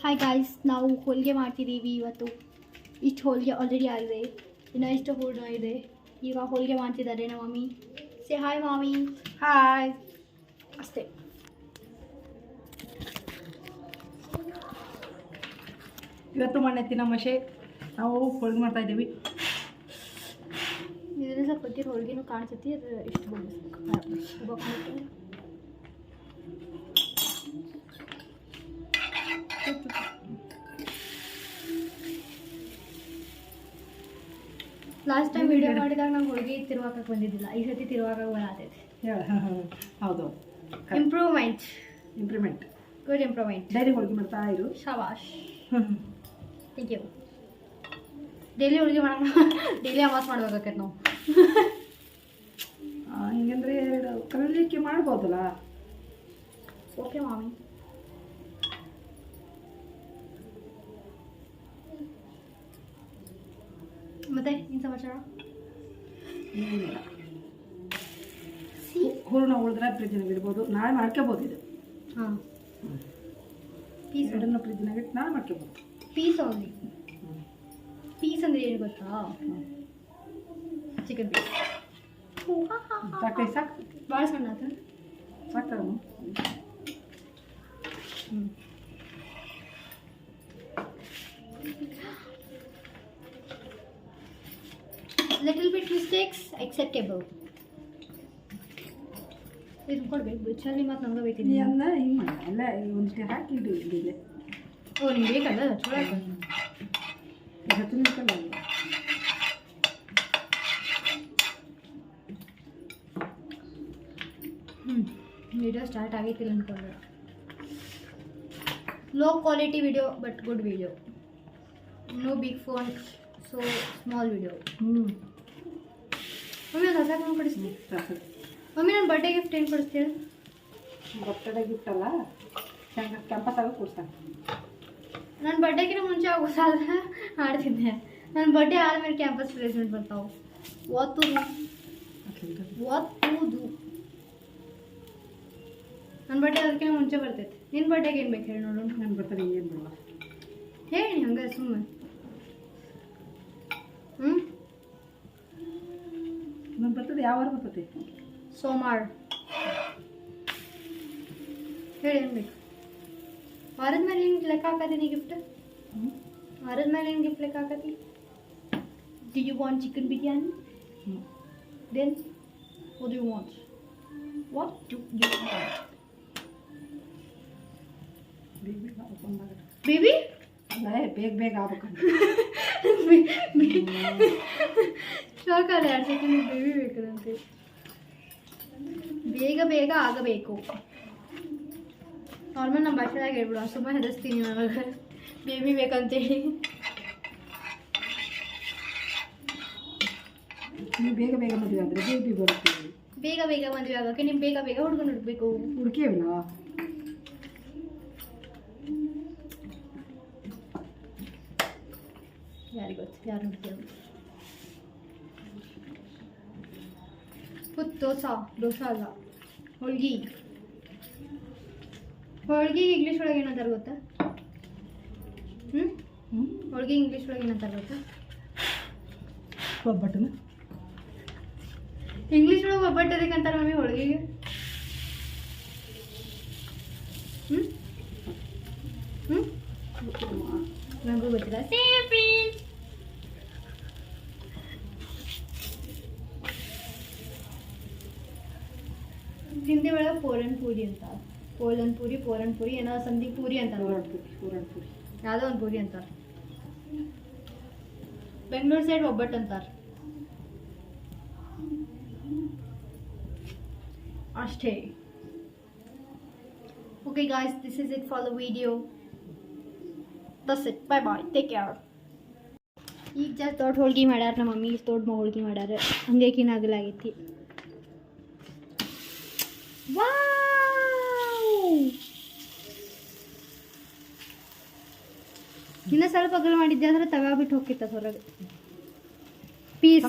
Hi guys, ನಾವು ಹೋಳಿಗೆ ಮಾಡ್ತಿದ್ದೀವಿ ಇವತ್ತು. ಇಷ್ಟು ಹೋಳಿಗೆ ಆಲ್ರೆಡಿ ಆಗಿದೆ, ಇನ್ನೂ ಇಷ್ಟು ಹೂರ್ಣ ಇದೆ. ಈಗ ಹೋಳಿಗೆ ಮಾಡ್ತಿದ್ದಾರೆ ನಮ್ಮ ಮಮ್ಮಿ. ಸೇ ಹಾಯ್ ಮಾಮಿ. ಹಾಯ್. ಅಷ್ಟೇ. ಇವತ್ತು ಮಣ್ಣೆತ್ತಿನ ಮಶೆ ನಾವು ಹೋಳಿಗೆ ಮಾಡ್ತಾ ಇದ್ದೀವಿ. ಇದರಿಂದ ಸ್ವಲ್ಪ ಹೊತ್ತಿಗೆ ಹೋಳಿಗೆನೂ ಕಾಣಿಸುತ್ತೆ. ಅದು ಇಷ್ಟು ಬಂದಿಸ್ಬೇಕು. ಲಾಸ್ಟ್ ಟೈಮ್ ವಿಡಿಯೋ ಮಾಡಿದಾಗ ನಾವು ಹೋಳಿಗೆ ತಿರುವಾಕಕ್ಕೆ ಬಂದಿದ್ದಿಲ್ಲ. ಈ ಸತಿ ತಿರುವಾಕಕ್ಕೆ ಬರತೈತೆ. ಹೌದು, ಇಂಪ್ರೂವ್ಮೆಂಟ್. Good improvement. ಡೈಲಿ ಹೋಳಿಗೆ ಮಾಡ್ತಾ ಇರು. ಶಾಬಾಷ್. Thank you. ಡೈಲಿ ಹೋಳಿಗೆ ಮಾಡೋಣ, ಡೈಲಿ ಅಮಾಸ್ ಮಾಡ್ಬೇಕಾಕೈತೆ ನಾವು. ಹಿಂಗಂದ್ರೆ ಕಲೀಲಿಕ್ಕೆ ಮಾಡ್ಬೋದಲ್ಲ. ಓಕೆ ಮಾಮಿ. ಮತ್ತೆ ಏನು ಸಮಾಚಾರ? ಹೂರ್ಣ ಉಳಿದ್ರೆ ಫ್ರಿಜ್ನಾಗ ಇಡ್ಬೋದು, ನಾಳೆ ಮಾಡ್ಕೋಬೋದು. ಇದು ಹಾಂ, ಪೀಸ್ ಎರಡನ್ನ ಫ್ರಿಜ್ನಾಗ ಇಟ್ಟು ನಾಳೆ ಮಾಡ್ಕೋಬೋದು. Piece only. ಪೀಸ್ ಅಂದರೆ ಏನು ಗೊತ್ತಾ? Chicken piece. ಸಾಕು ಭಾಳ ಸಣ್ಣ ಆಯ್ತು. ಸಾಕ್ತಾರಮ್ಮ. Little bit mistakes acceptable. ಇದು ಕೊಡ್ಬೇಕು ಚಲ್ಲಿ ಮತ್ತು ನಮ್ಗೆ ಬೇಕಿದೆ. ಅನ್ನ ಹಿಂಗೆ ಮಾಡಿ ಅಲ್ಲ, ಒಂದಿಷ್ಟು ಹಾಕಿ ಇಡು ಇಲ್ಲಿದೆ. ಓ, ನಿಮ್ಗೆ ಬೇಕಲ್ಲ ಚಲೋ ಆಯ್ತು. 10 ನಿಮಿಷಲ್ಲ. ವಿಡಿಯೋ ಸ್ಟಾರ್ಟ್ ಆಗೈತಿಲ್ಲ ಅಂದ್ಕೊಂಡ್ರೆ. Low quality video but good video. No big phone, so small video. Mummy ಒಂದು ಹೊಸ ಫೋನ್ ಕೊಡಿಸ್ತೀನಿ. ಮಮ್ಮಿ ನನ್ನ ಬರ್ಡೇ ಗಿಫ್ಟ್ ಏನು ಕೊಡಿಸ್ತೀರ? ಬರ್ತ್ಡೇ ಗಿಫ್ಟ್ ಅಲ್ಲ, ಕ್ಯಾಂಪಸ್ ಆಗ ಕೊಡ್ತಾನೆ. ನನ್ನ ಬರ್ಡೇಗಿನ ಮುಂಚೆ ಆಗೋದಾದ್ರೆ ಆಡ್ತಿದ್ದೆ. ನನ್ನ ಬರ್ಡೇ ಆದಮೇಲೆ ಕ್ಯಾಂಪಸ್ ಪ್ಲೇಸ್ಮೆಂಟ್ ಬರ್ತಾವೆ. ಓದ್ತುದು ನನ್ನ ಬರ್ಡೇ ಅದಕ್ಕಿಂತ ಮುಂಚೆ ಬರ್ತೈತೆ. ನಿನ್ನ ಬರ್ಡೇಗೆ ಏನು ಬೇಕು ಹೇಳಿ ನೋಡೋಣ. ನನ್ನ ಬರ್ತಾರೆ ಏನು ಬೇಡ ಹೇಳಿ ಹಂಗೆ ಸುಮ್ಮನೆ. ನನ್ನ ಬರ್ತದೆ ಯಾವ ವಾರ ಬರ್ತದೆ? ಸೋಮವಾರ. ಹೇಳಿ ಏನು ಬೇಕು? ವಾರದ ಮೇಲೆ ಏನು ಲೆಕ್ಕ ಹಾಕತ್ತೀನಿ ಗಿಫ್ಟ್? ವಾರದ ಮೇಲೆ ಏನು ಗಿಫ್ಟ್ ಲೆಕ್ಕ ಹಾಕತ್ತಿ? Do you want chicken biryani? Then what do you want? What do you want? Baby ಅಲ್ಲ, ಬೇಗ ಆಗ್ಬೇಕಂತ. ಶಾಕಾಲ 2 ಸೆಕೆಂಡ್ ಬೇಬಿ ಬೇಕಂತೆ. ಬೇಗ ಆಗಬೇಕು. ನಾರ್ಮಲ್ ನಮ್ಮ ಭಾಷೆದಾಗ ಹೇಳ್ಬಿಡು, ಸುಮ್ಮನೆ ಹೆದರ್ಸ್ತೀನಿ ನನಗೆ ಬೇಬಿ ಬೇಕಂತೇಳಿ. ನೀವು ಬೇಗ ಮದುವೆ ಆದರೆ ಬೇಬಿ ಬರ್ತೀವಿ. ಬೇಗ ಮದುವೆ ಆಗೋಕ್ಕೆ ನೀವು ಬೇಗ ಹುಡ್ಕೊಂಡು ಹುಡುಕ್ಬೇಕು. ಹುಡುಕೇವಿಲ್ಲ. ಯಾರಿಗೆ ಗೊತ್ತು ಯಾರು ಹುಡುಕಿದ್ರು. ದೋಸೆ ಅಲ್ಲ, ಹೋಳ್ಗಿ. ಹೋಳ್ಗಿಗೆ ಇಂಗ್ಲೀಷ್ ಒಳಗೆ ಏನಂತಾರೆ ಗೊತ್ತಾ? ಹೋಳ್ಗಿ ಇಂಗ್ಲೀಷ್ ಒಳಗೆ ಏನಂತಾರೆ ಗೊತ್ತಾ? ಒಬ್ಬಟ್ಟನ ಇಂಗ್ಲೀಷ್ ಒಳಗೆ ಒಬ್ಬಟ್ಟು ಅದಕ್ಕೆ ಅಂತಾರೆ ಮಮ್ಮಿ ಹೋಳಿಗೆಗೆ. ನನಗೂ ಗೊತ್ತಿಲ್ಲ. ಹಿಂದಿ ಒಳಗೆ ಪೋರನ್ ಪೂರಿ ಅಂತ, ಪೋರನ್ ಪೂರಿ ಏನೋ ಸಂದಿ ಪೂರಿ ಅಂತಾರೆ. ಪೂರಿ ಯಾವುದೋ ಒಂದು ಪೂರಿ ಅಂತಾರೆ. ಬೆಂಗಳೂರು ಸೈಡ್ ಒಬ್ಬಟ್ಟು ಅಂತಾರೆ ಅಷ್ಟೇ. Okay guys, this is it for the video. That's it. Bye bye, take care. ಈಗ ಜಾಸ್ತಿ ದೊಡ್ಡ ಹೋಳ್ಗೆ ಮಾಡ್ಯಾರ ನಮ್ಮ ಮಮ್ಮಿ. ದೊಡ್ಡ ಹೋಳ್ಗೆ ಮಾಡ್ಯಾರ, ಹಂಗೇಕಿನ ಆಗಲಾಗೈತಿ. ಇನ್ನು ಸ್ವಲ್ಪ ಅಗಲ ಮಾಡಿದ್ದೆ ಅಂದ್ರೆ ತಗ ಬಿಟ್ಟು ಹೋಗಿತ್ತ ಹೊರಗೆ. ಪೀಸ್